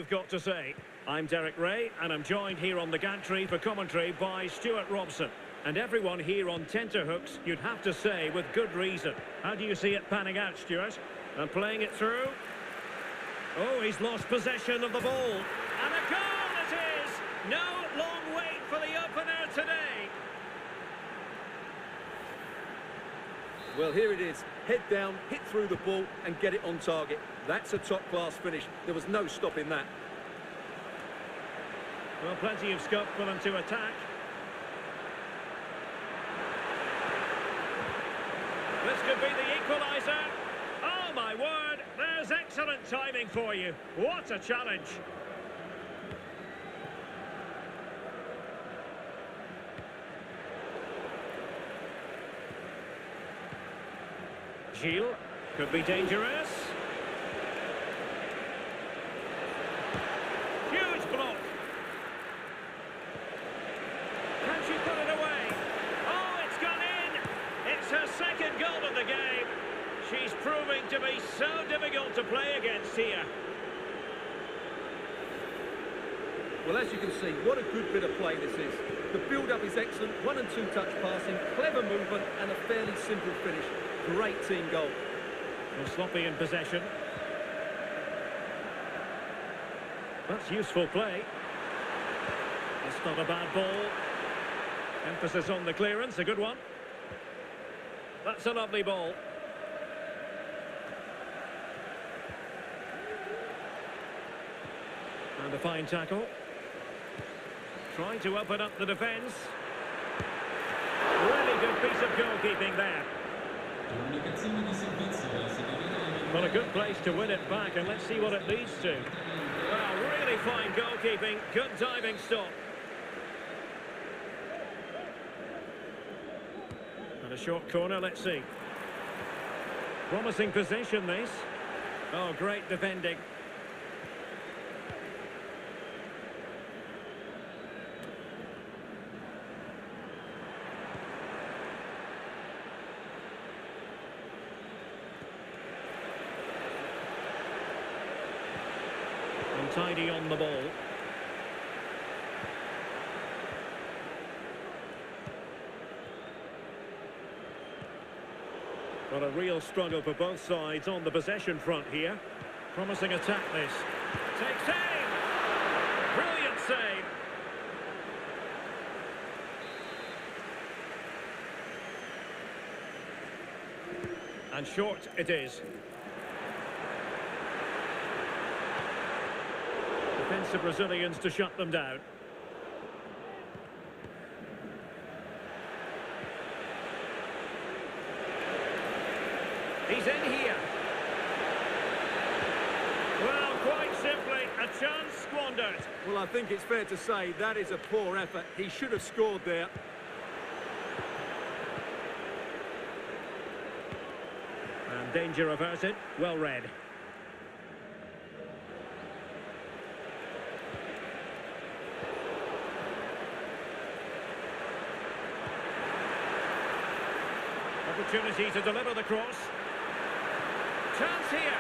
you've got to say. I'm Derek Ray, and I'm joined here on the gantry for commentary by Stuart Robson. And everyone here on tenterhooks, you'd have to say, with good reason. How do you see it panning out, Stuart? And playing it through. Oh, he's lost possession of the ball. And a goal it is! No long wait for the opener today. Well, here it is. Head down, hit through the ball and get it on target. That's a top-class finish. There was no stopping that. Well, plenty of scope for them to attack. This could be the equaliser. Oh, my word. There's excellent timing for you. What a challenge. Gilles could be dangerous. Huge block. Can she put it away? Oh, it's gone in. It's her second goal of the game. She's proving to be so difficult to play against here. Well, as you can see, what a good bit of play this is. The build-up is excellent, 1- and 2-touch passing, clever movement and a fairly simple finish. Great team goal. Well, sloppy in possession. That's useful play. It's not a bad ball. Emphasis on the clearance, a good one. That's a lovely ball. And a fine tackle. Trying to open up the defence. Really good piece of goalkeeping there. Well, a good place to win it back, and let's see what it leads to. Well, really fine goalkeeping, good diving stop. And a short corner, let's see. Promising possession, this. Oh, great defending. Tidy on the ball. Got a real struggle for both sides on the possession front here. Promising attack this. Takes aim! Brilliant save! And short it is. Defensive Brazilians to shut them down. He's in here. Well, quite simply, a chance squandered. Well, I think it's fair to say that is a poor effort. He should have scored there. And danger averted. Well read. Opportunity to deliver the cross. Chance here.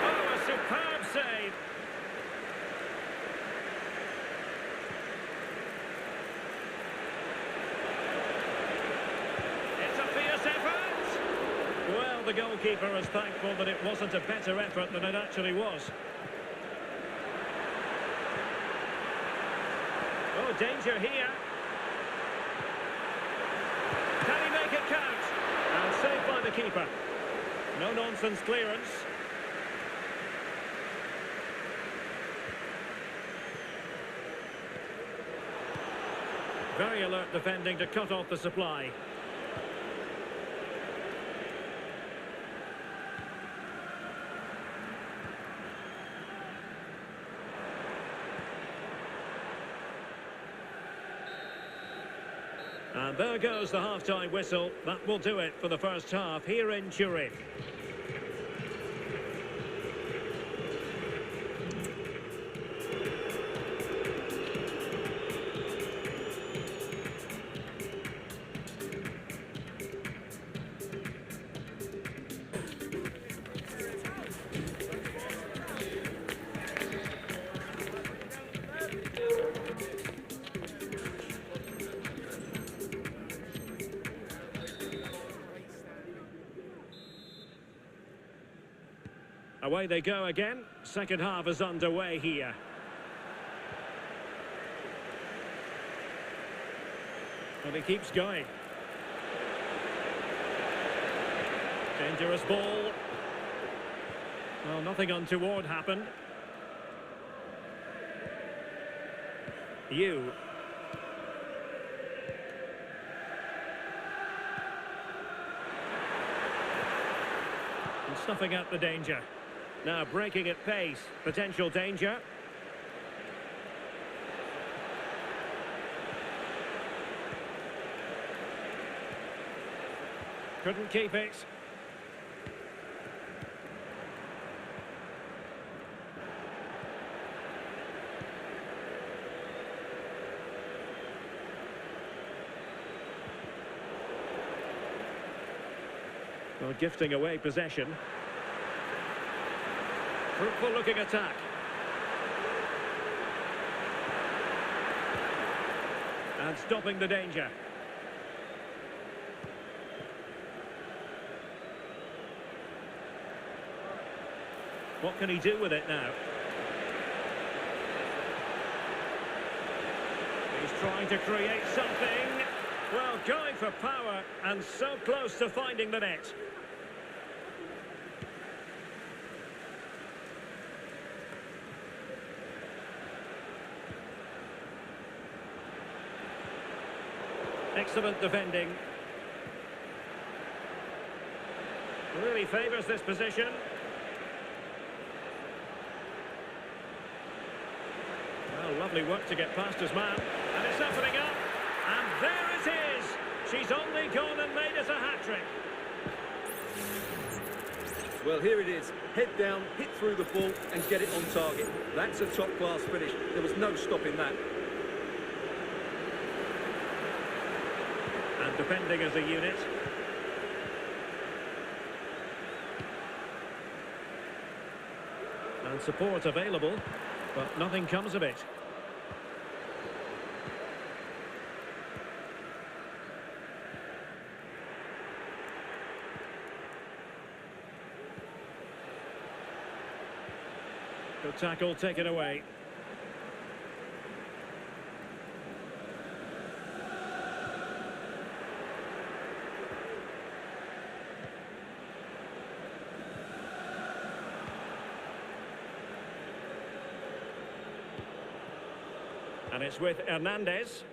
Oh, a superb save. It's a fierce effort. Well, the goalkeeper is thankful that it wasn't a better effort than it actually was. Oh, danger here. Can he make it count? And saved by the keeper. No-nonsense clearance. Very alert defending to cut off the supply. And there goes the half-time whistle. That will do it for the first half here in Turin. Away they go again. Second half is underway here. And he keeps going. Dangerous ball. Well, nothing untoward happened. And snuffing out the danger. Now breaking at pace. Potential danger. Couldn't keep it. Well, gifting away possession. Fruitful looking attack. And stopping the danger. What can he do with it now? He's trying to create something. Well, going for power and so close to finding the net. Excellent defending. Really favours this position. Well, lovely work to get past his man. And it's opening up. And there it is. She's only gone and made us a hat-trick. Well, here it is. Head down, hit through the ball and get it on target. That's a top-class finish. There was no stopping that. And defending as a unit. And support available, but nothing comes of it. Good tackle taken away. And it's with Hernandez.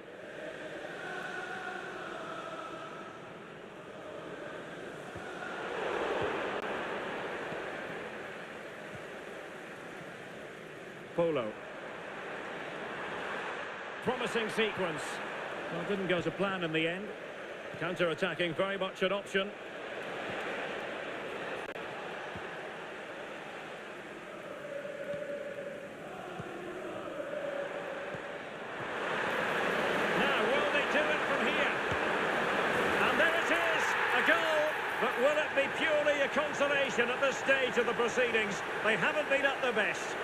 Polo. Promising sequence. Well, didn't go to plan in the end. Counter-attacking, very much an option. Now, will they do it from here? And there it is, a goal. But will it be purely a consolation at this stage of the proceedings? They haven't been at their best.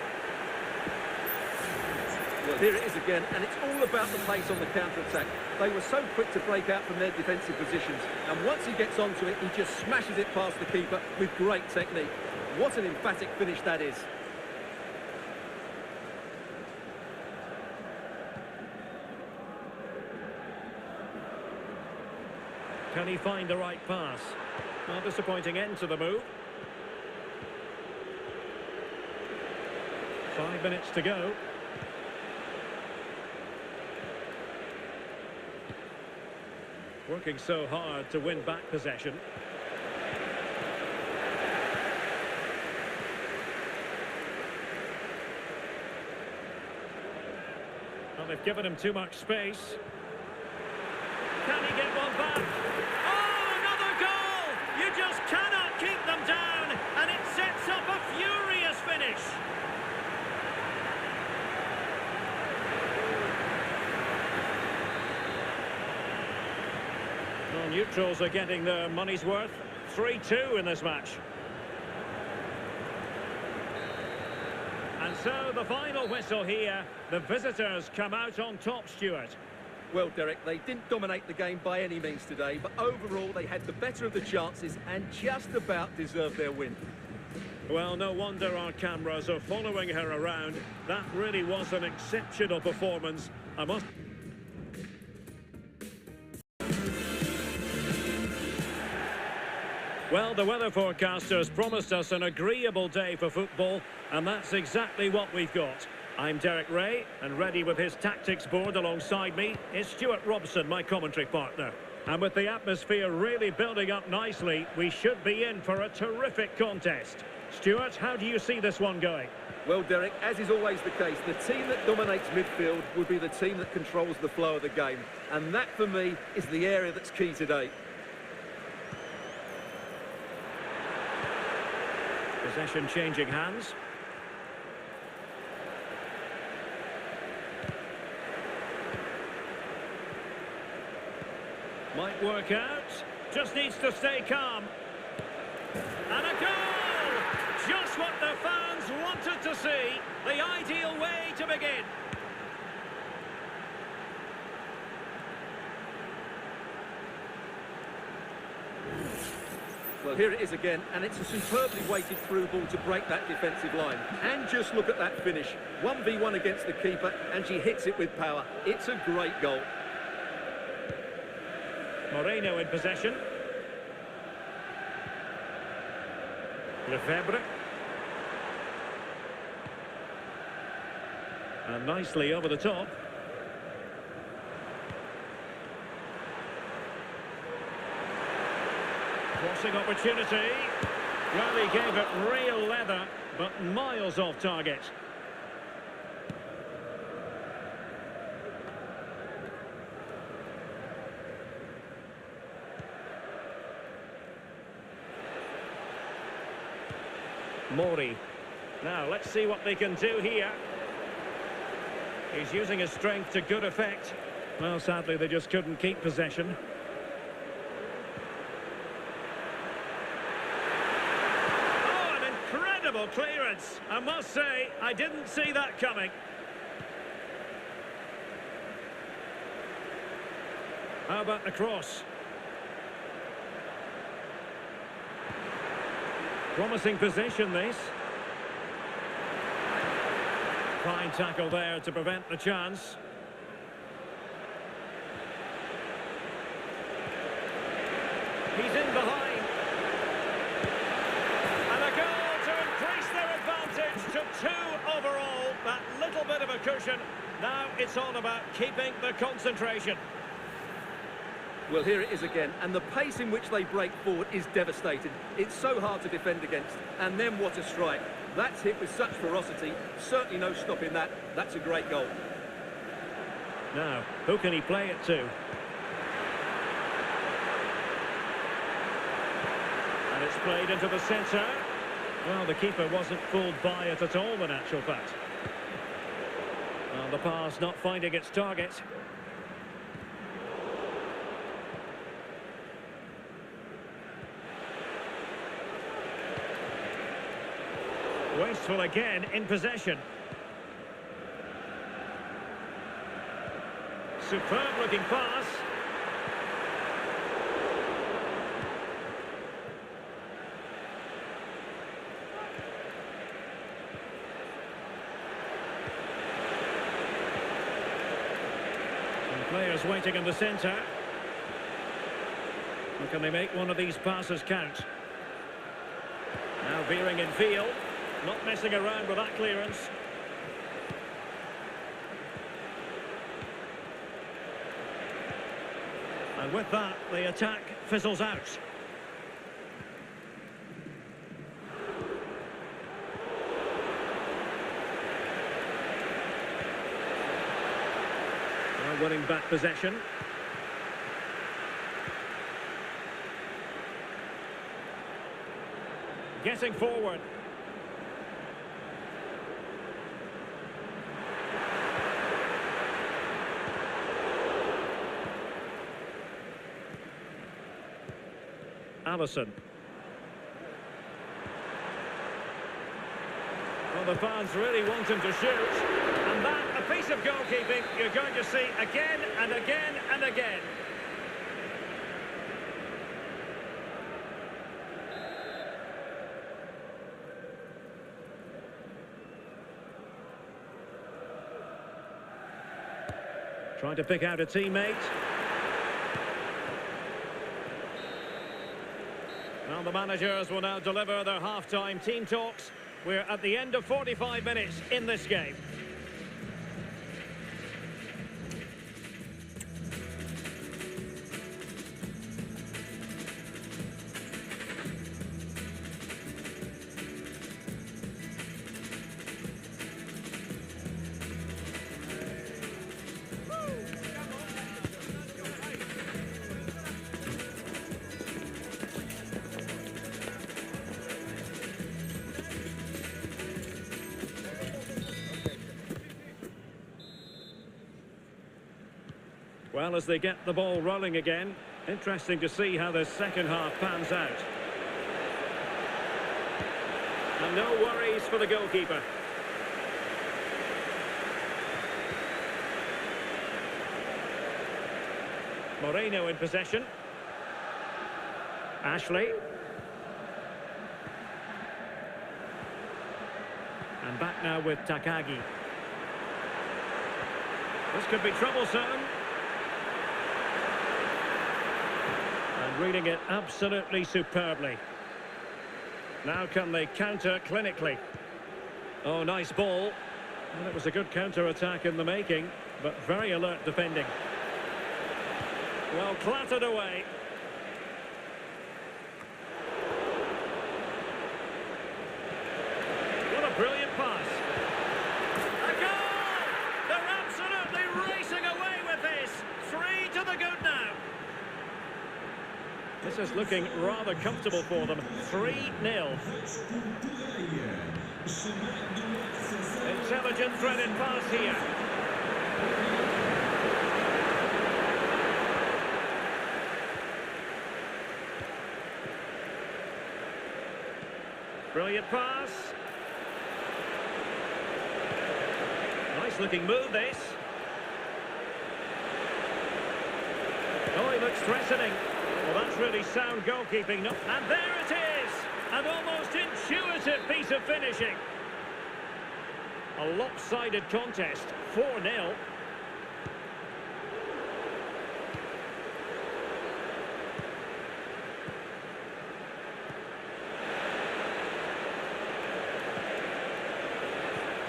Well, here it is again, and it's all about the pace on the counter-attack. They were so quick to break out from their defensive positions, and once he gets onto it, he just smashes it past the keeper with great technique. What an emphatic finish that is. Can he find the right pass? Well, disappointing end to the move. 5 minutes to go. Working so hard to win back possession. Well, they've given him too much space. Can he get one back? Oh, another goal! You just cannot keep them down, and it sets up a furious finish. Well, neutrals are getting their money's worth. 3-2 in this match. And so the final whistle here. The visitors come out on top, Stuart. Well, Derek, they didn't dominate the game by any means today, but overall they had the better of the chances and just about deserved their win. Well, no wonder our cameras are following her around. That really was an exceptional performance. I must... Well, the weather forecasters promised us an agreeable day for football, and that's exactly what we've got. I'm Derek Ray, and ready with his tactics board alongside me is Stuart Robson, my commentary partner. And with the atmosphere really building up nicely, we should be in for a terrific contest. Stuart, how do you see this one going? Well, Derek, as is always the case, the team that dominates midfield will be the team that controls the flow of the game. And that, for me, is the area that's key today. Possession changing hands. Might work out. Just needs to stay calm. And a goal! Just what the fans wanted to see. The ideal way to begin. Well, here it is again, and it's a superbly weighted through ball to break that defensive line. And just look at that finish. 1v1 against the keeper, and she hits it with power. It's a great goal. Moreno in possession. Lefebvre. And nicely over the top. Crossing opportunity. Well, he gave it real leather, but miles off target. Mori. Now, let's see what they can do here. He's using his strength to good effect. Well, sadly, they just couldn't keep possession. Clearance. I must say, I didn't see that coming. How about the cross? Promising position, this. Fine tackle there to prevent the chance. He's in behind. To 2 overall, that little bit of a cushion. Now it's all about keeping the concentration. Well, here it is again, and the pace in which they break forward is devastating. It's so hard to defend against, and then what a strike. That's hit with such ferocity, certainly no stopping that. That's a great goal. Now, who can he play it to? And it's played into the centre. Well, the keeper wasn't fooled by it at all, in actual fact. Well, the pass not finding its target. Wasteful again in possession. Superb looking pass. Players waiting in the centre. Or can they make one of these passes count? Now veering in field. Not messing around with that clearance. And with that, the attack fizzles out. Winning back possession. Getting forward. Allison. Well, the fans really want him to shoot. And that, a piece of goalkeeping you're going to see again and again and again. Trying to pick out a teammate. Well, the managers will now deliver their half-time team talks. We're at the end of 45 minutes in this game. Well, as they get the ball rolling again, interesting to see how the second half pans out. And no worries for the goalkeeper. Moreno in possession. Ashley. And back now with Takagi. This could be troublesome. Reading it absolutely superbly. Now can they counter clinically? Oh, nice ball. Well, it was a good counter-attack in the making, but very alert defending. Well, clattered away. What a brilliant pass. A goal! They're absolutely racing away with this. 3 to the good now. This is looking rather comfortable for them. 3-0. Intelligent threaded pass here. Brilliant pass. Nice looking move, this. Oh, he looks threatening. Well, that's really sound goalkeeping. And there it is! An almost intuitive piece of finishing. A lopsided contest, 4-0.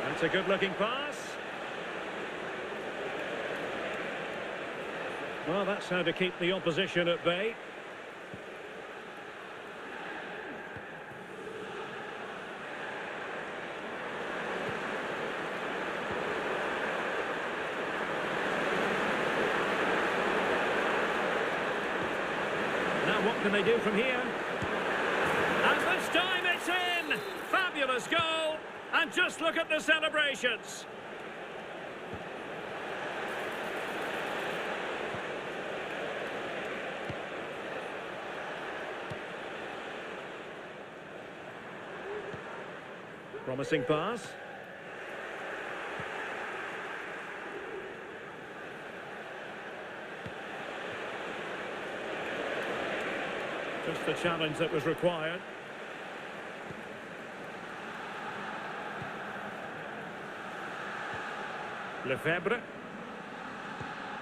That's a good-looking pass. Well, that's how to keep the opposition at bay. Now what can they do from here? And this time it's in! Fabulous goal! And just look at the celebrations! Promising pass. Just the challenge that was required. Lefebvre.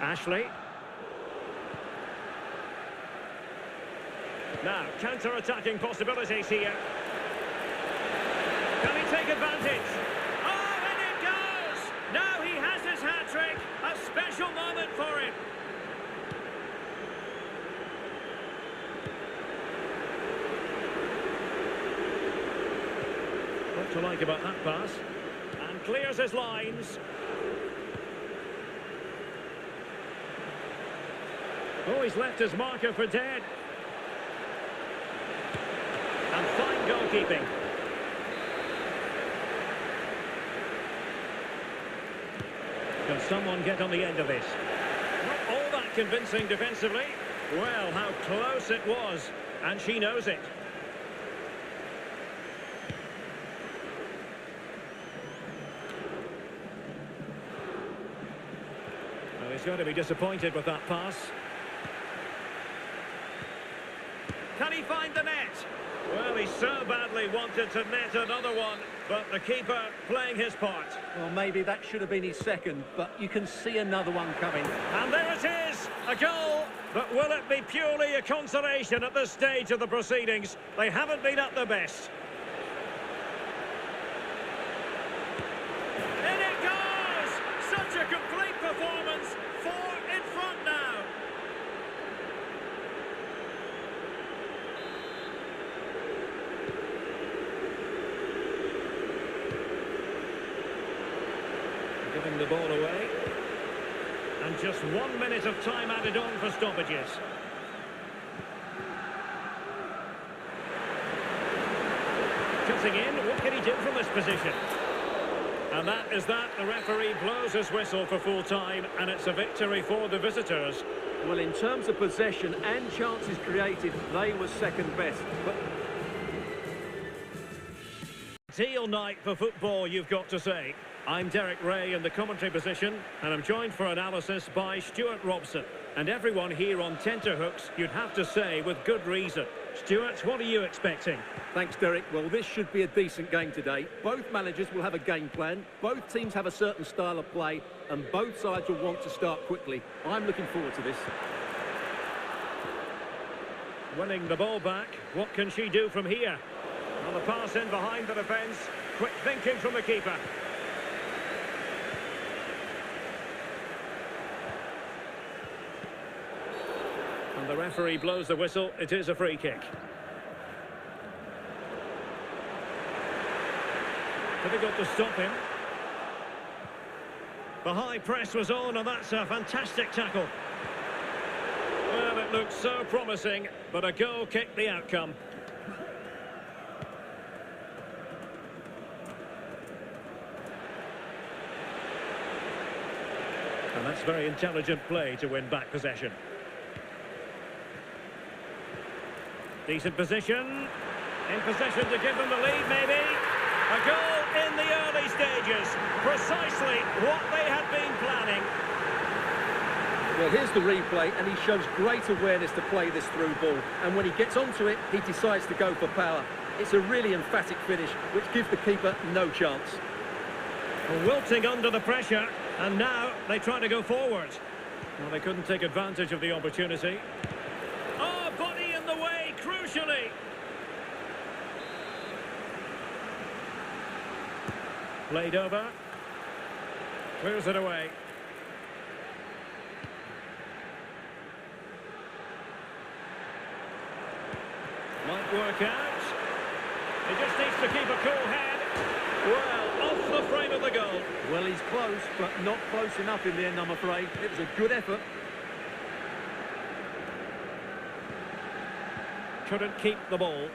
Ashley. Now, counter-attacking possibilities here. Can he take advantage? Oh, and it goes! Now he has his hat-trick. A special moment for him. What to like about that pass? And clears his lines. Oh, he's left his marker for dead. And fine goalkeeping. Can someone get on the end of this? Not all that convincing defensively. Well, how close it was. And she knows it. Well, he's going to be disappointed with that pass. Can he find the net? Well, he so badly wanted to net another one, but the keeper playing his part. Well, maybe that should have been his second, but you can see another one coming. And there it is, a goal. But will it be purely a consolation at this stage of the proceedings? They haven't been at their best. In it goes! Such a complete performance. 4 in front now. Giving the ball away. And just 1 minute of time added on for stoppages. Cutting in, what can he do from this position? And that is that. The referee blows his whistle for full time, and it's a victory for the visitors. Well, in terms of possession and chances created, they were second best. But Teal night for football, you've got to say. I'm Derek Ray in the commentary position, and I'm joined for analysis by Stuart Robson. And everyone here on tenterhooks, you'd have to say, with good reason. Stuart, what are you expecting? thanks, Derek. Well, this should be a decent game today. Both managers will have a game plan. Both teams have a certain style of play, and both sides will want to start quickly. I'm looking forward to this. Winning the ball back. What can she do from here? On the pass in behind the defence. Quick thinking from the keeper. And the referee blows the whistle. It is a free kick. Difficult to stop him. The high press was on, and that's a fantastic tackle. Well, it looked so promising, but a goal kicked the outcome. And that's very intelligent play to win back possession. Decent position. In possession to give them the lead, maybe. A goal in the early stages. Precisely what they had been planning. Well, here's the replay, and he shows great awareness to play this through ball. And when he gets onto it, he decides to go for power. It's a really emphatic finish, which gives the keeper no chance. Wilting under the pressure, and now they try to go forward. Well, they couldn't take advantage of the opportunity. Oh, body in the way, crucially. Played over. Clears it away. Might work out. He just needs to keep a cool head. Well, off the frame of the goal. Well, he's close, but not close enough in the end, I'm afraid. It was a good effort. Couldn't keep the ball.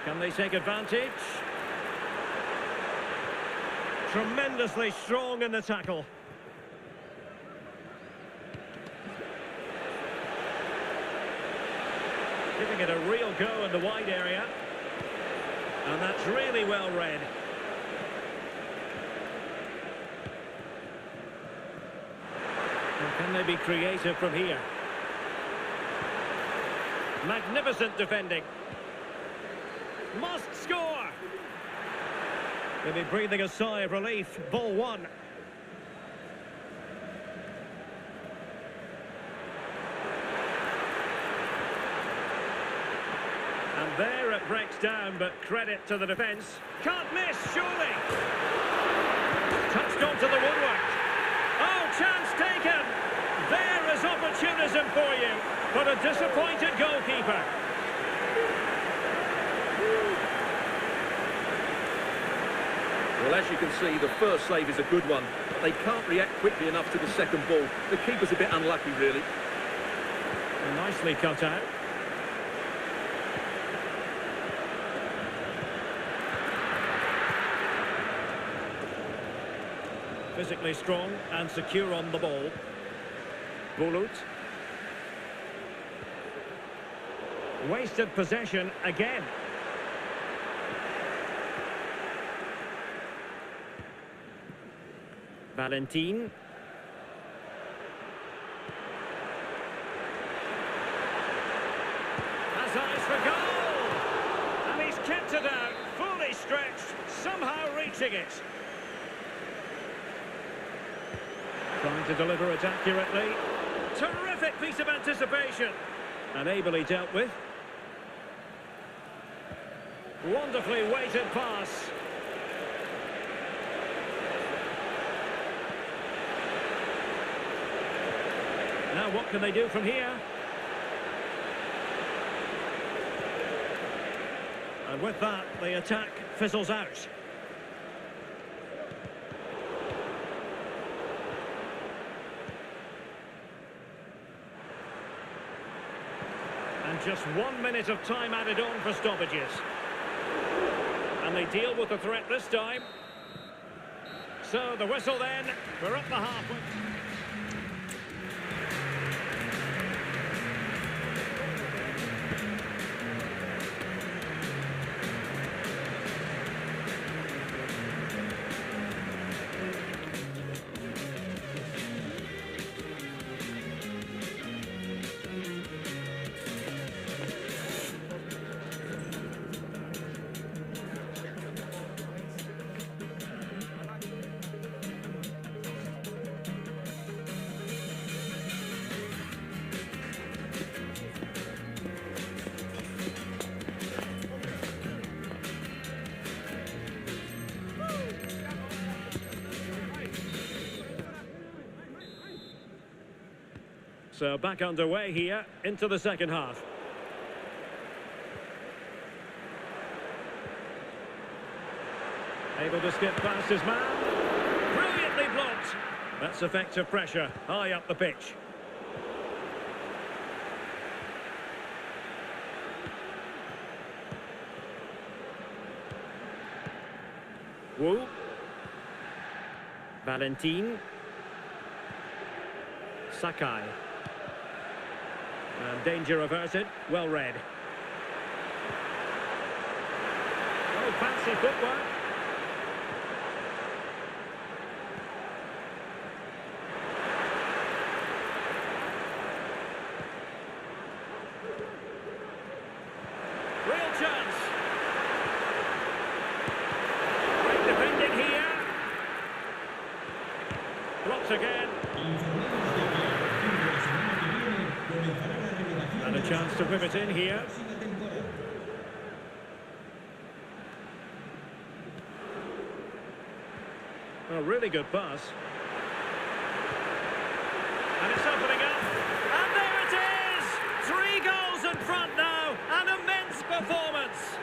Can they take advantage? Tremendously strong in the tackle. Giving it a real go in the wide area. And that's really well read. And can they be creative from here? Magnificent defending. Must score! They'll be breathing a sigh of relief. Ball one. And there it breaks down, but credit to the defence. Can't miss, surely! Touched onto the woodwork. Oh, chance taken! There is opportunism for you, but a disappointed goalkeeper. Well, as you can see, the first save is a good one, but they can't react quickly enough to the second ball. The keeper's a bit unlucky, really. Nicely cut out. Physically strong and secure on the ball. Bulut. Wasted possession again. Valentin. pushing it. Trying to deliver it accurately. Terrific piece of anticipation. And ably dealt with. Wonderfully weighted pass. Now what can they do from here? And with that, the attack fizzles out. And just 1 minute of time added on for stoppages. And they deal with the threat this time. So the whistle then, we're up the halfway. So back underway here, into the second half. Able to skip past his man. Brilliantly blocked. That's effective pressure, high up the pitch. Wu. Valentin. Sakai. And danger averted, well read. Oh, fancy footwork. Real chance. Great defending here. Blocks again. And a chance to whip it in here. A really good pass. And it's opening up. And there it is! 3 goals in front now. An immense performance.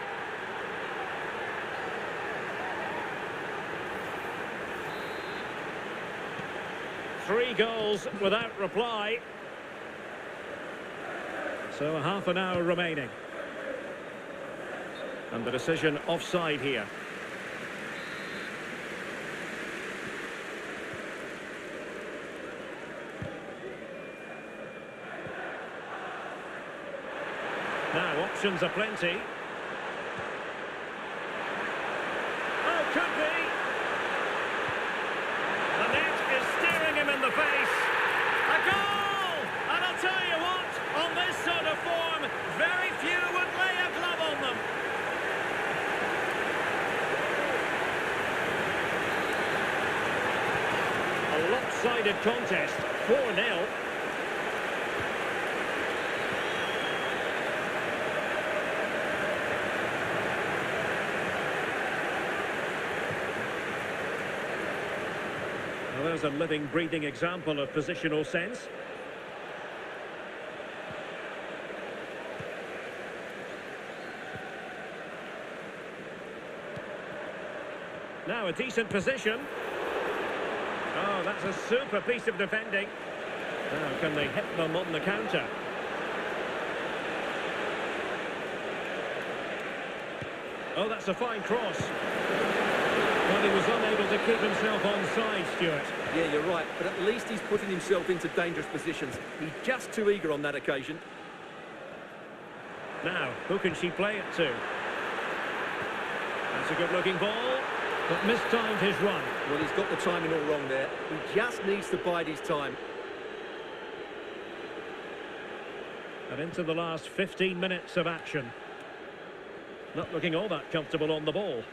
Three goals without reply. So half an hour remaining. And the decision offside here. Now options are plenty. Oh, could be. The net is staring him in the face. A goal! And I'll tell you what, on this sort of form, very few would lay a glove on them. A lopsided contest, 4-0. Well, there's a living, breathing example of positional sense. Now a decent position. Oh, that's a super piece of defending. Now can they hit them on the counter? Oh, that's a fine cross. Well, he was unable to keep himself onside, Stuart. Yeah, you're right, but at least he's putting himself into dangerous positions. He's just too eager on that occasion. Now, who can she play it to? That's a good-looking ball, but mistimed his run. Well, he's got the timing all wrong there. He just needs to bide his time. And into the last 15 minutes of action. Not looking all that comfortable on the ball.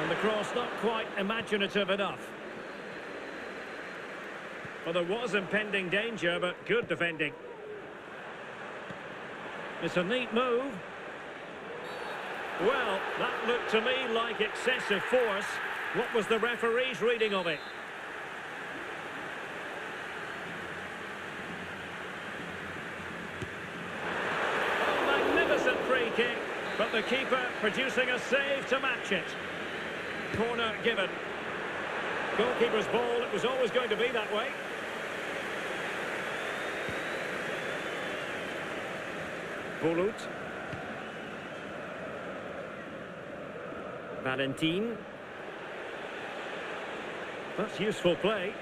And the cross not quite imaginative enough. Well, there was impending danger, but good defending. It's a neat move. Well, that looked to me like excessive force. What was the referee's reading of it? Oh, magnificent free kick, but the keeper producing a save to match it. Corner given. Goalkeeper's ball, it was always going to be that way. Bulut. Valentin. That's useful play.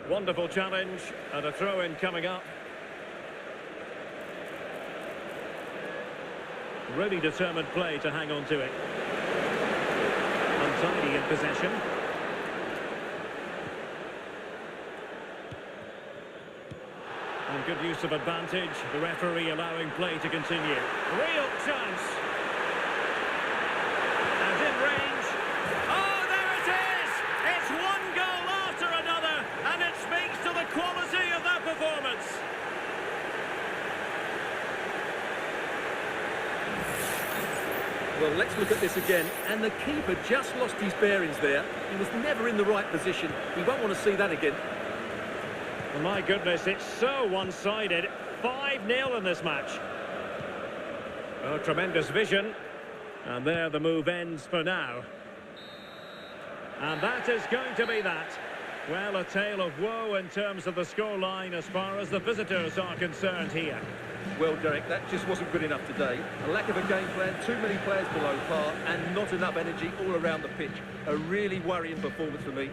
Wonderful challenge and a throw-in coming up. Really determined play to hang on to it. Untidy in possession. And good use of advantage. The referee allowing play to continue. Real chance. And in range. Oh, there it is! It's one goal after another, and it speaks to the quality of that performance. Well, let's look at this again. And the keeper just lost his bearings there. He was never in the right position. We won't want to see that again. Well, my goodness, it's so one-sided. 5-0 in this match. Oh, tremendous vision. And there the move ends for now. And that is going to be that. Well, a tale of woe in terms of the scoreline as far as the visitors are concerned here. Well, Derek, that just wasn't good enough today. A lack of a game plan, too many players below par, and not enough energy all around the pitch. A really worrying performance for me.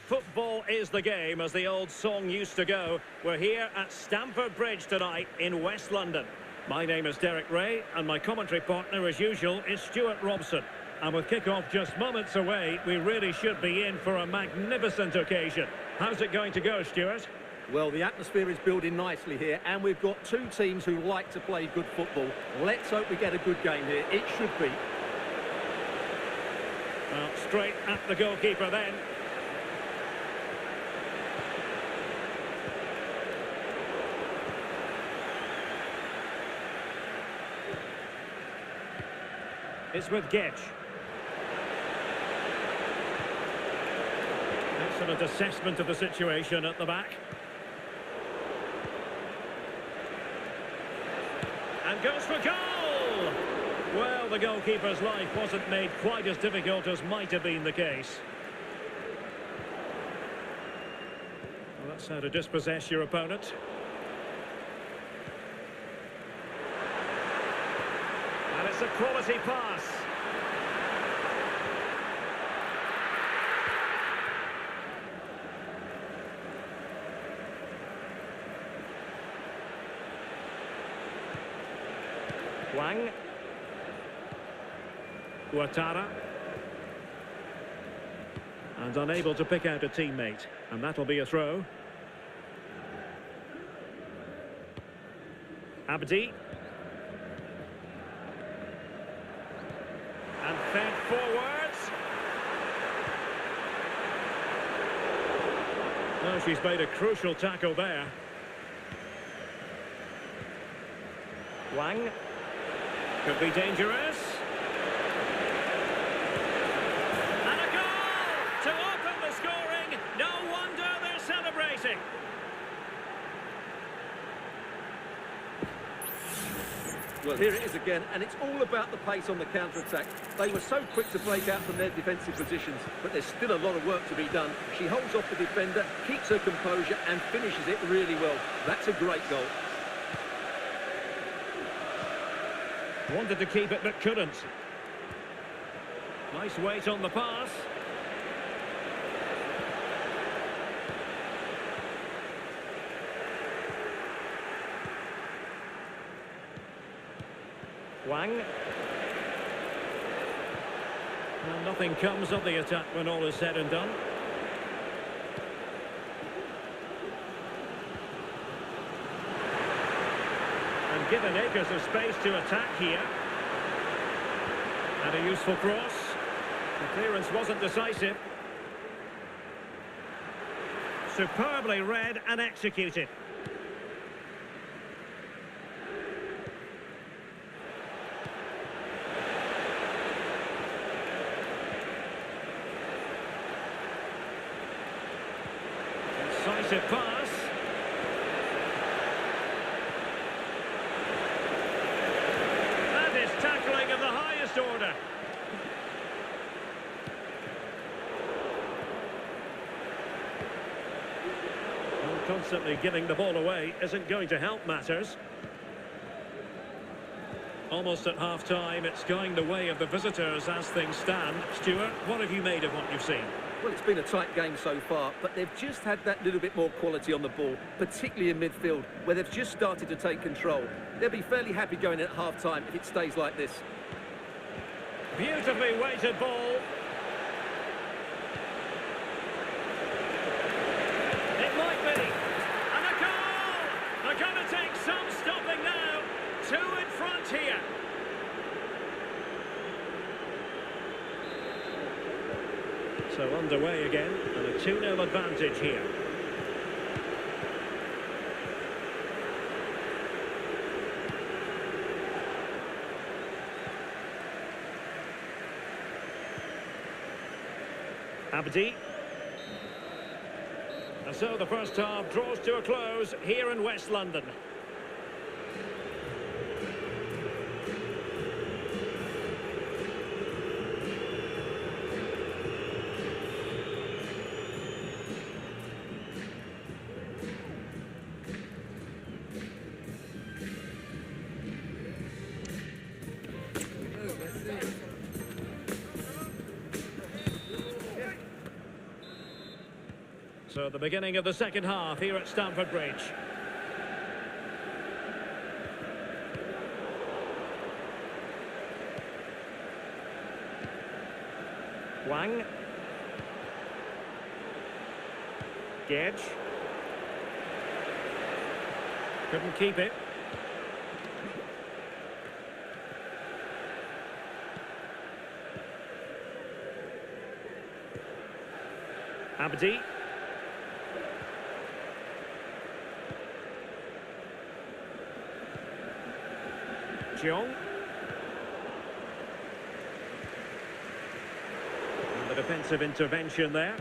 Football is the game, as the old song used to go. We're here at Stamford Bridge tonight in West London. My name is Derek Ray, and my commentary partner, as usual, is Stuart Robson. And with kick-off just moments away, we really should be in for a magnificent occasion. How's it going to go, Stuart? Well, the atmosphere is building nicely here, and we've got two teams who like to play good football. Let's hope we get a good game here. It should be. Well, straight at the goalkeeper then. It's with Gedge. Excellent assessment of the situation at the back. And goes for goal! Well, the goalkeeper's life wasn't made quite as difficult as might have been the case. Well, that's how to dispossess your opponent. And it's a quality pass. Wang. Ouattara. And unable to pick out a teammate. And that'll be a throw. Abdi. And fed forwards. Oh, she's made a crucial tackle there. Wang. Could be dangerous. And a goal to open the scoring. No wonder they're celebrating. Well, here it is again, and it's all about the pace on the counter-attack. They were so quick to break out from their defensive positions, but there's still a lot of work to be done. She holds off the defender, keeps her composure, and finishes it really well. That's a great goal. Wanted to keep it, but couldn't. Nice weight on the pass. Wang. Well, nothing comes of the attack when all is said and done. And given acres of space to attack here. And a useful cross. The clearance wasn't decisive. Superbly read and executed. Decisive pass. That is tackling of the highest order. Well, constantly giving the ball away isn't going to help matters. Almost at half-time, it's going the way of the visitors as things stand. Stuart, what have you made of what you've seen? Well, it's been a tight game so far, but they've just had that little bit more quality on the ball, particularly in midfield, where they've just started to take control. They'll be fairly happy going at half-time if it stays like this. Beautifully weighted ball. It might be. And a goal! They're going to take some stopping now. Two in front here. So underway again, and a 2-0 advantage here. Abdi. And so the first half draws to a close here in West London. So the beginning of the second half here at Stamford Bridge. Wang. Gedge. Couldn't keep it. Abdi. Jong. And the defensive intervention there.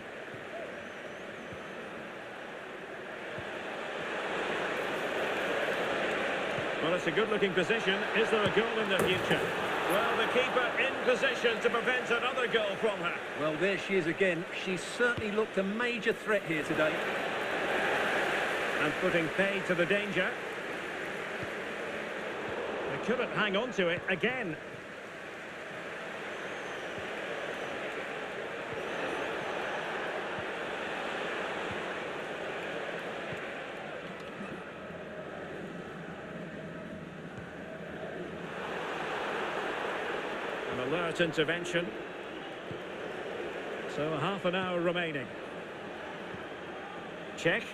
Well, it's a good-looking position. Is there a goal in the future? Well, the keeper in position to prevent another goal from her. Well, there she is again. She's certainly looked a major threat here today. And putting paid to the danger. They couldn't hang on to it again. An alert intervention. So half an hour remaining. Check.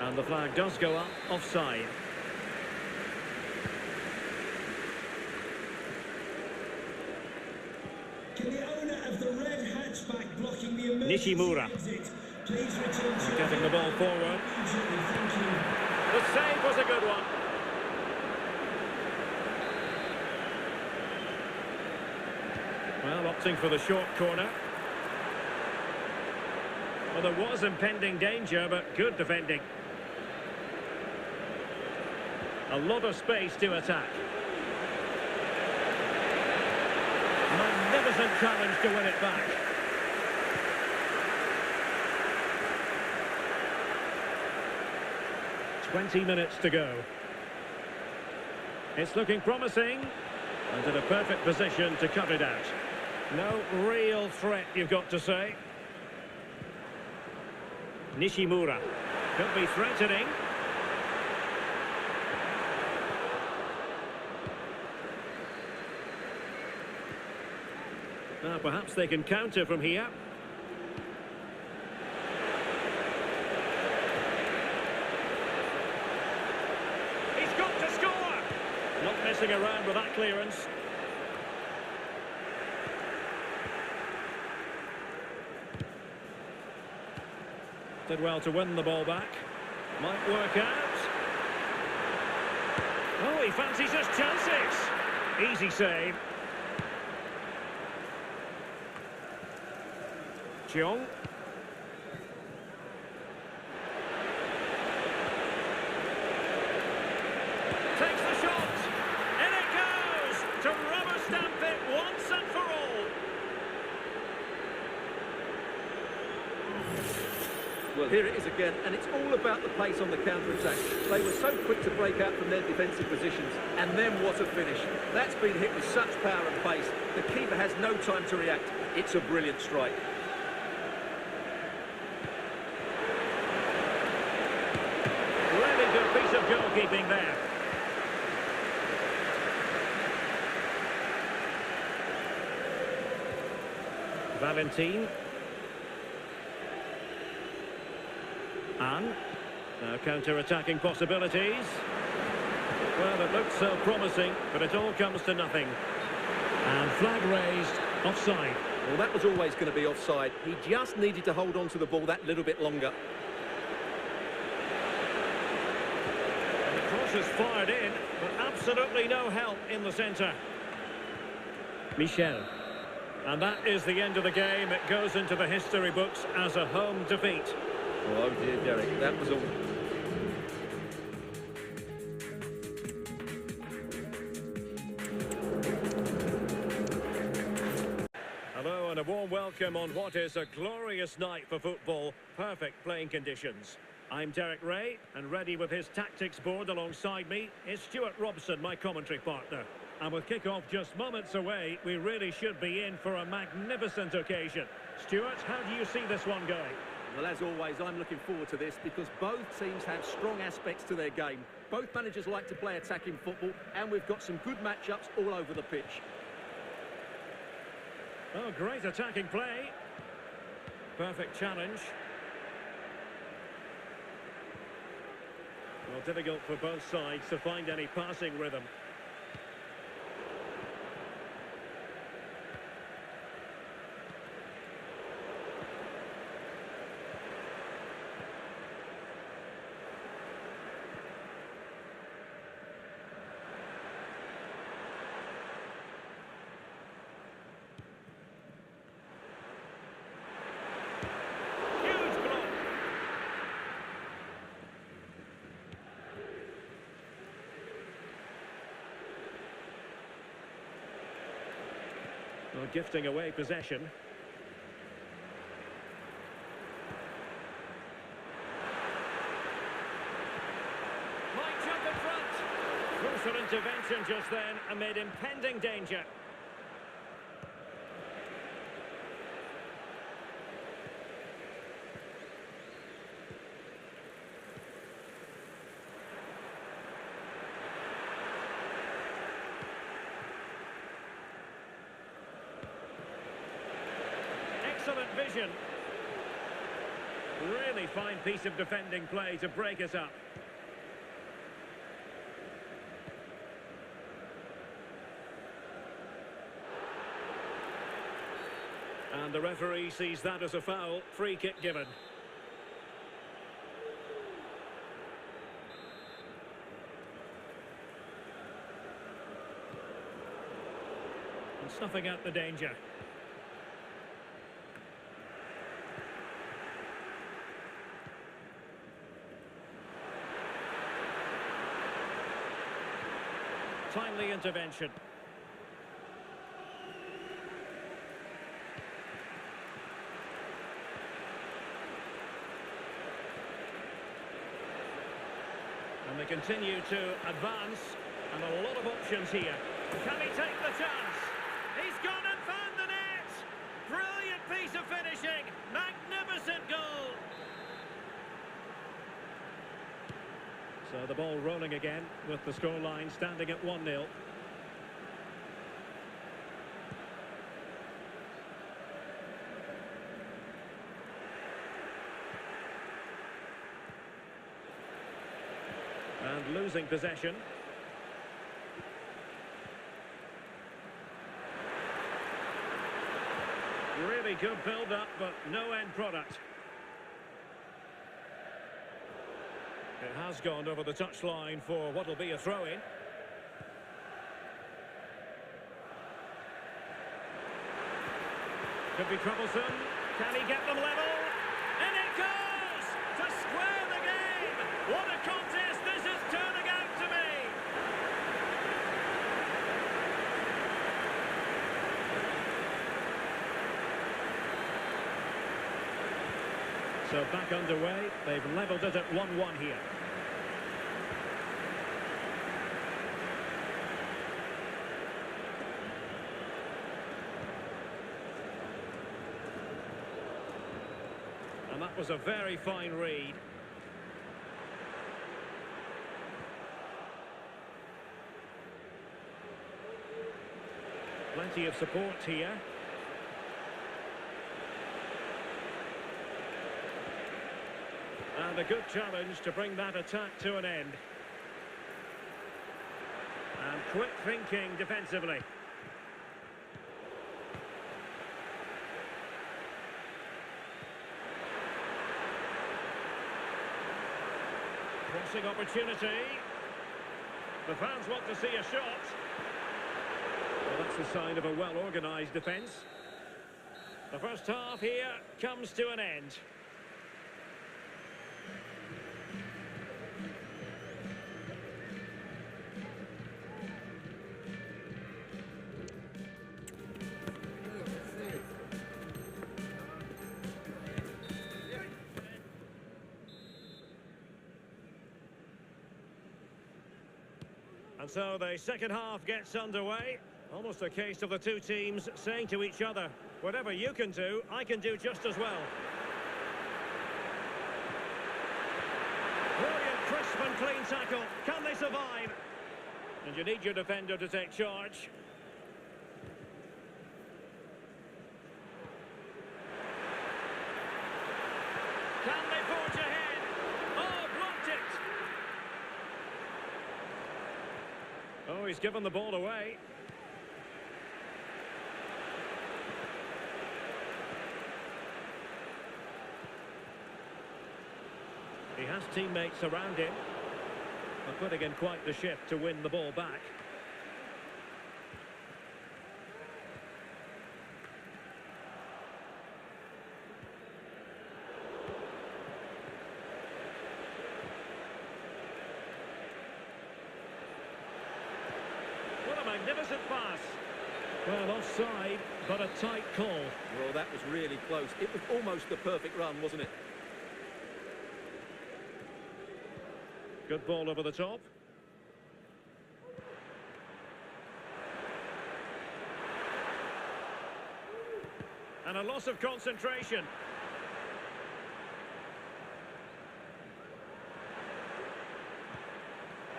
And the flag does go up, offside. Can the owner of the red hatchback blocking the Nishimura. exit please return to Getting the ball forward. Thank you. The save was a good one. Well, opting for the short corner. Well, there was impending danger, but good defending. A lot of space to attack. Magnificent challenge to win it back. "20 minutes to go. It's looking promising, and in a perfect position to cut it out. No real threat, you've got to say. Nishimura could be threatening. Now perhaps they can counter from here. He's got to score! Not messing around with that clearance. Did well to win the ball back. Might work out. Oh, he fancies his chances. Easy save. Cheong. Takes the shot. In it goes to rubber stamp it once and for all. Well, here it is again, and it's all about the pace on the counter-attack. They were so quick to break out from their defensive positions, and then what a finish. That's been hit with such power and pace. The keeper has no time to react. It's a brilliant strike. Really good piece of goalkeeping there. Valentin. And now counter-attacking possibilities. Well, it looked so promising, but it all comes to nothing. And flag raised, offside. Well, that was always going to be offside. He just needed to hold on to the ball that little bit longer. And the cross is fired in, but absolutely no help in the centre. Michel. And that is the end of the game. It goes into the history books as a home defeat. Oh dear, Derek, that was all. Hello and a warm welcome on what is a glorious night for football. Perfect playing conditions. I'm Derek Ray, and ready with his tactics board alongside me is Stuart Robson, my commentary partner. And with kick-off just moments away, we really should be in for a magnificent occasion. Stuart, how do you see this one going? Well, as always, I'm looking forward to this because both teams have strong aspects to their game. Both managers like to play attacking football, and we've got some good matchups all over the pitch. Oh, great attacking play. Perfect challenge. Well, difficult for both sides to find any passing rhythm. Well, gifting away possession. Might jump in front. Crucial intervention just then amid impending danger. Excellent vision. Really fine piece of defending play to break us up. And the referee sees that as a foul. Free kick given. And snuffing out the danger. Timely intervention. And they continue to advance, and a lot of options here. Can he take the chance? He's gone and found the net! Brilliant piece of finishing! Magnificent goal! So the ball rolling again, with the scoreline standing at 1-0. And losing possession. Really good build-up, but no end product. It has gone over the touchline for what will be a throw-in. Could be troublesome. Can he get them level? And it goes! To square the game! What a contest this is turning out to be! So back underway. They've levelled it at 1-1 here. And that was a very fine read. Plenty of support here. And a good challenge to bring that attack to an end. And quick thinking defensively. Crossing opportunity. The fans want to see a shot. Well, that's a sign of a well-organised defence. The first half here comes to an end. And so the second half gets underway. Almost a case of the two teams saying to each other, whatever you can do, I can do just as well. Brilliant, crisp and clean tackle. Can they survive? And you need your defender to take charge. Can they forge ahead? Oh, blocked it! Oh, he's given the ball away. He has teammates around him, but putting in quite the shift to win the ball back. What a magnificent pass. Well, offside, but a tight call. Well, that was really close. It was almost the perfect run, wasn't it? Good ball over the top. And a loss of concentration.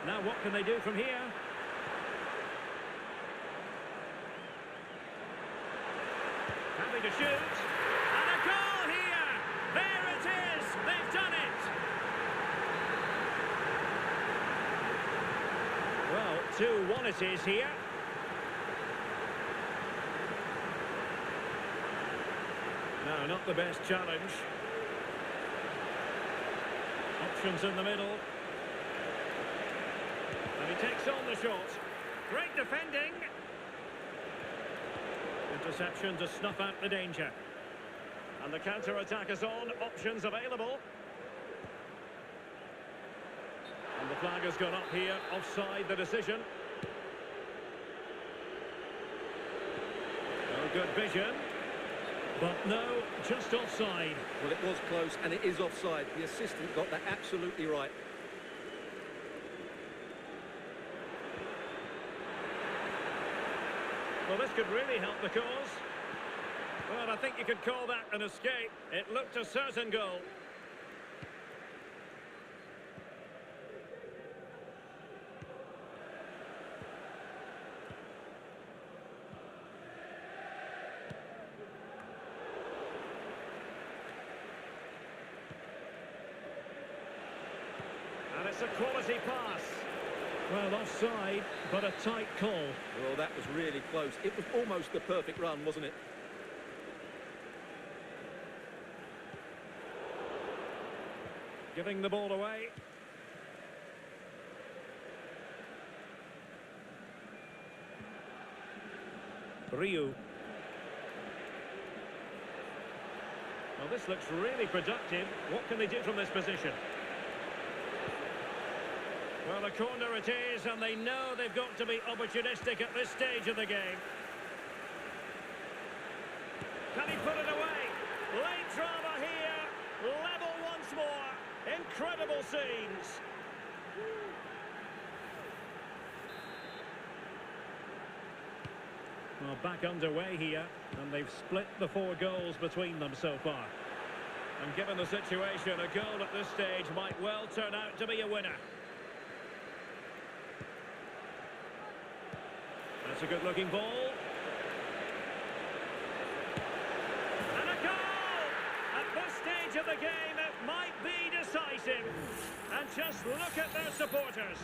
Now what can they do from here? Happy to shoot. And a goal here! There it is! They've done it! Well, 2-1 it is here. No, not the best challenge. Options in the middle. And he takes on the shot. Great defending. Interception to snuff out the danger. And the counter-attack is on. Options available. And the flag has gone up here. Offside the decision. No good vision. But no, just offside. Well, it was close, and it is offside. The assistant got that absolutely right. Well, this could really help the cause. Well, I think you could call that an escape. It looked a certain goal. And That's a quality pass. Well, offside, but a tight call. Well, that was really close. It was almost the perfect run, wasn't it? Giving the ball away. Ryu. Well, this looks really productive. What can they do from this position? Well, a corner it is, and they know they've got to be opportunistic at this stage of the game. Can he put it away? Late drama here. Level once more. Incredible scenes. Well, back underway here, and they've split the 4 goals between them so far. And given the situation, a goal at this stage might well turn out to be a winner. That's a good-looking ball. And a goal! At this stage of the game, it might be decisive. And just look at their supporters.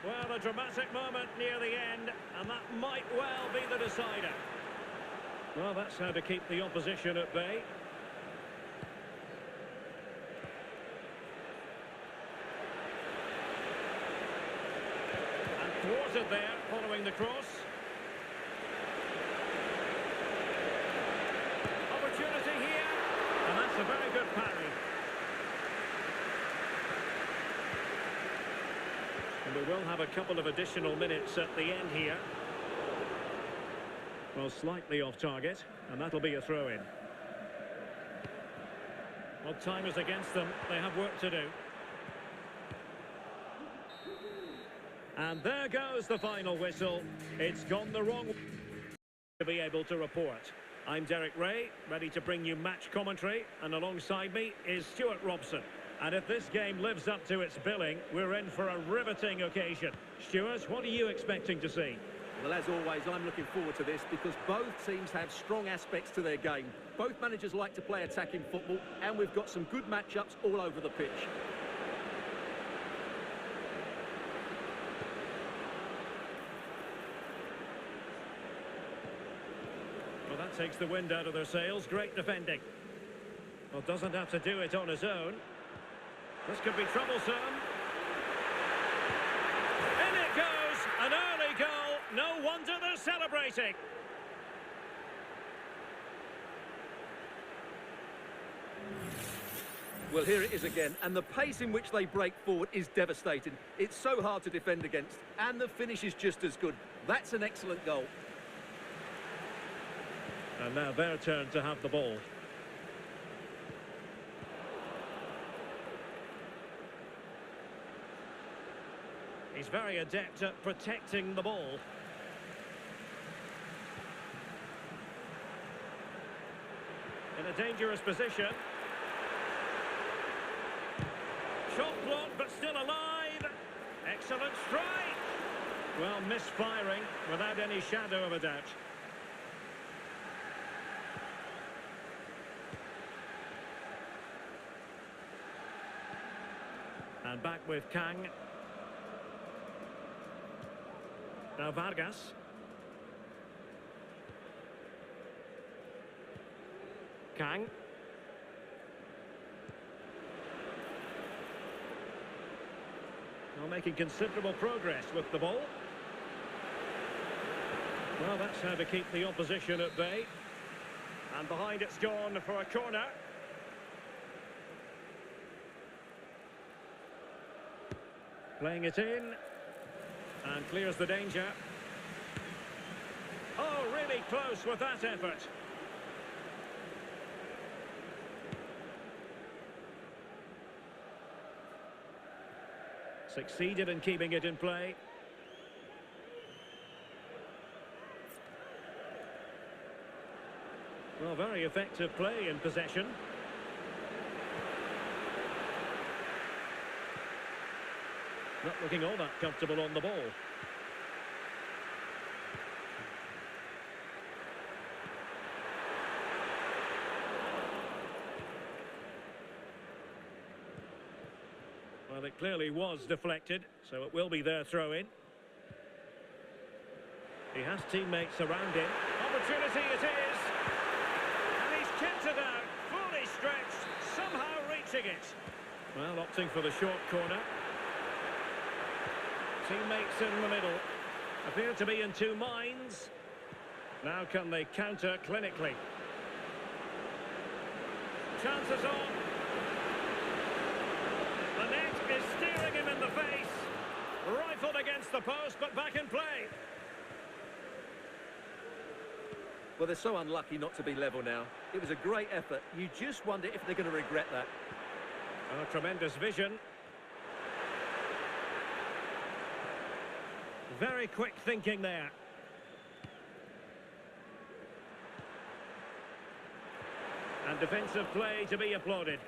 Well, a dramatic moment near the end, and that might well be the decider. Well, that's how to keep the opposition at bay. And thwarted there, following the cross. Opportunity here, and that's a very good parry. And we will have a couple of additional minutes at the end here. Well, slightly off target, and that'll be a throw-in. Well, time is against them. They have work to do. And there goes the final whistle. It's gone the wrong way to be able to report. I'm Derek Ray, ready to bring you match commentary, and alongside me is Stuart Robson. And if this game lives up to its billing, we're in for a riveting occasion. Stuart, what are you expecting to see? Well, as always, I'm looking forward to this because both teams have strong aspects to their game. Both managers like to play attacking football, and we've got some good matchups all over the pitch. Well, that takes the wind out of their sails. Great defending. Well, doesn't have to do it on his own. This could be troublesome. In it goes! An early goal. No wonder they're celebrating. Well, here it is again, and the pace in which they break forward is devastating. It's so hard to defend against, and the finish is just as good. That's an excellent goal. And now their turn to have the ball. He's very adept at protecting the ball. In a dangerous position. Shot blocked, but still alive. Excellent strike. Well, misfiring without any shadow of a doubt. And back with Kang. Now Vargas. Kang. Well, making considerable progress with the ball. Well, that's how to keep the opposition at bay. And behind it's gone for a corner. Playing it in. And clears the danger. Oh, really close with that effort. Succeeded in keeping it in play. Well, very effective play in possession. Not looking all that comfortable on the ball. Well, it clearly was deflected, so it will be their throw-in. He has teammates around him. Opportunity it is! And he's kept it out, fully stretched, somehow reaching it. Well, opting for the short corner. Teammates in the middle. Appear to be in two minds. Now can they counter clinically? Chances on. The net is steering him in the face. Rifled against the post, but back in play. Well, they're so unlucky not to be level now. It was a great effort. You just wonder if they're going to regret that. Oh, tremendous vision. Very quick thinking there. And defensive play to be applauded.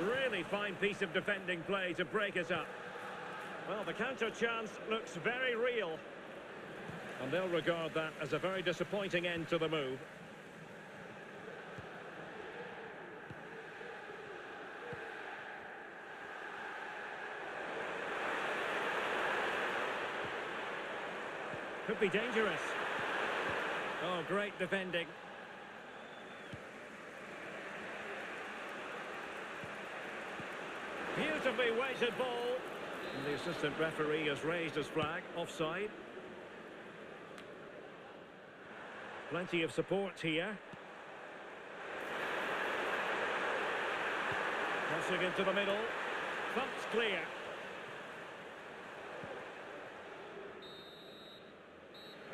Really fine piece of defending play to break us up. Well, the counter chance looks very real. And they'll regard that as a very disappointing end to the move. Could be dangerous. Oh, great defending. Beautifully weighted ball. And the assistant referee has raised his flag, offside. Plenty of support here. Crossing into the middle. Thumped clear.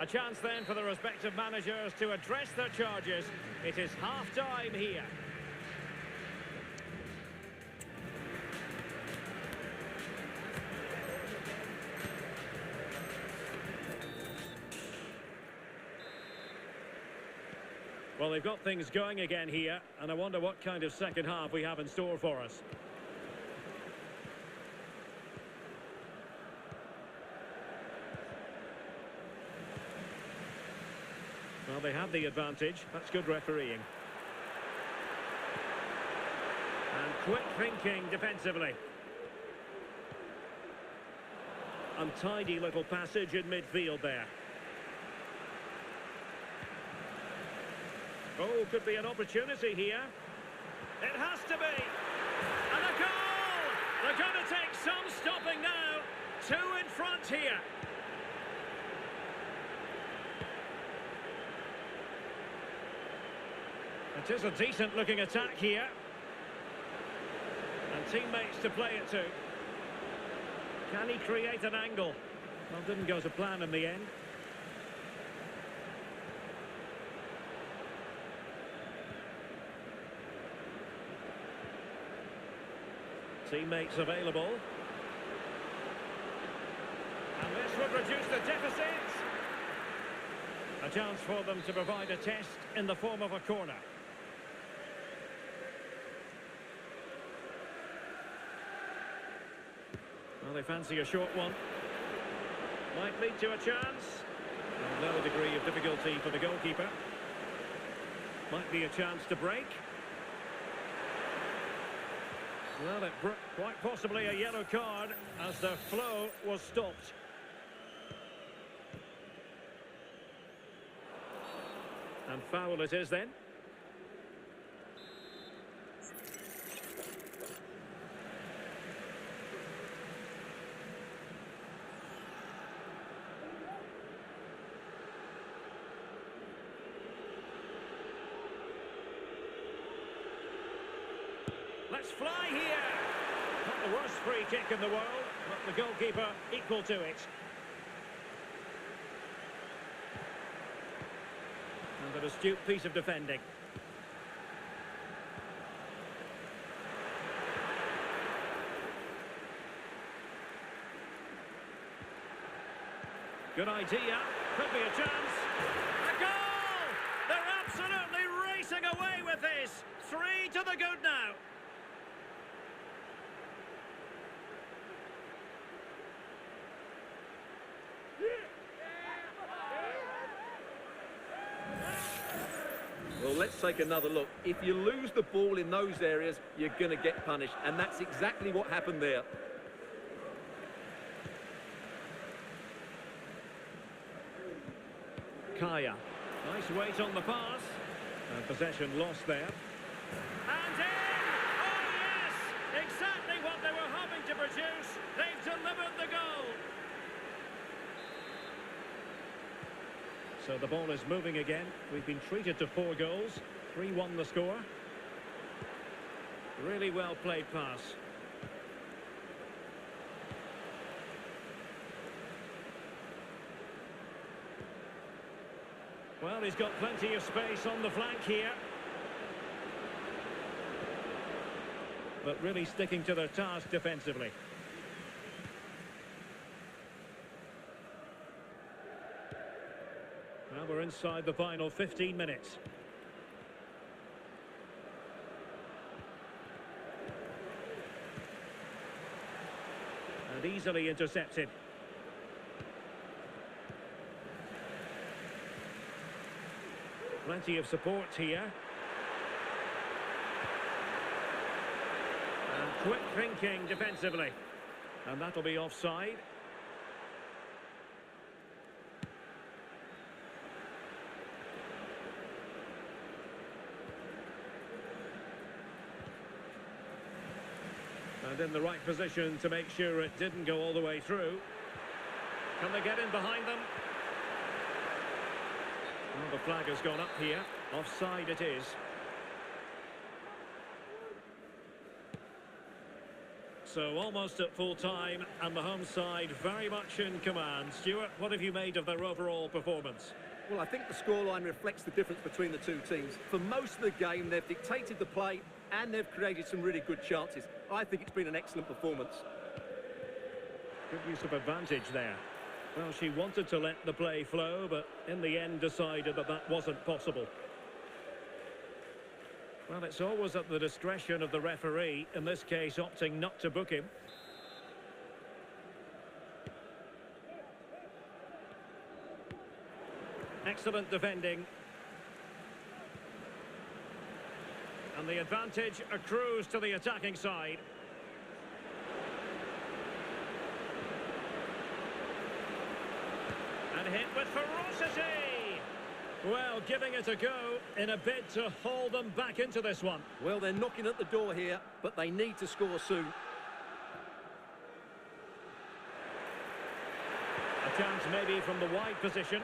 A chance then for the respective managers to address their charges. It is half-time here. Well, they've got things going again here, and I wonder what kind of second half we have in store for us. Well, they have the advantage. That's good refereeing. And quick thinking defensively. Untidy little passage in midfield there. Oh, could be an opportunity here. It has to be. And a goal! They're going to take some stopping now. Two in front here. It is a decent-looking attack here. And teammates to play it to. Can he create an angle? Well, didn't go to plan in the end. Teammates available. And this would reduce the deficit. A chance for them to provide a test in the form of a corner. Well, they fancy a short one. Might lead to a chance. And no degree of difficulty for the goalkeeper. Might be a chance to break. Well, quite possibly a yellow card as the flow was stopped. And foul it is then. Let's fly here. Not the worst free kick in the world, but the goalkeeper equal to it. And an astute piece of defending. Good idea. Could be a chance. A goal! They're absolutely racing away with this. 3 to the good now. let's take another look. If you lose the ball in those areas, you're going to get punished, and that's exactly what happened there. Kaya. Nice weight on the pass. And possession lost there. And in! Oh, yes! Exactly what they were hoping to produce. They've delivered the goal. So the ball is moving again. We've been treated to 4 goals. 3-1 the score. Really well played pass. Well, he's got plenty of space on the flank here. But really sticking to their task defensively. Now we're inside the final 15 minutes. And easily intercepted. Plenty of support here. And quick thinking defensively. And that'll be offside. And in the right position to make sure it didn't go all the way through. Can they get in behind them? Well, the flag has gone up here. Offside it is. So almost at full time, and the home side very much in command. Stuart, what have you made of their overall performance? Well, I think the scoreline reflects the difference between the two teams. For most of the game, they've dictated the play and they've created some really good chances. I think it's been an excellent performance. Good use of advantage there. Well, she wanted to let the play flow, but in the end decided that that wasn't possible. Well, it's always at the discretion of the referee, in this case opting not to book him. Excellent defending. And the advantage accrues to the attacking side. And hit with ferocity. Well, giving it a go in a bid to haul them back into this one. Well, they're knocking at the door here, but they need to score soon. A chance maybe from the wide position.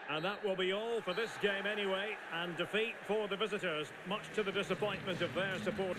And that will be all for this game anyway. And defeat for the visitors, much to the disappointment of their support.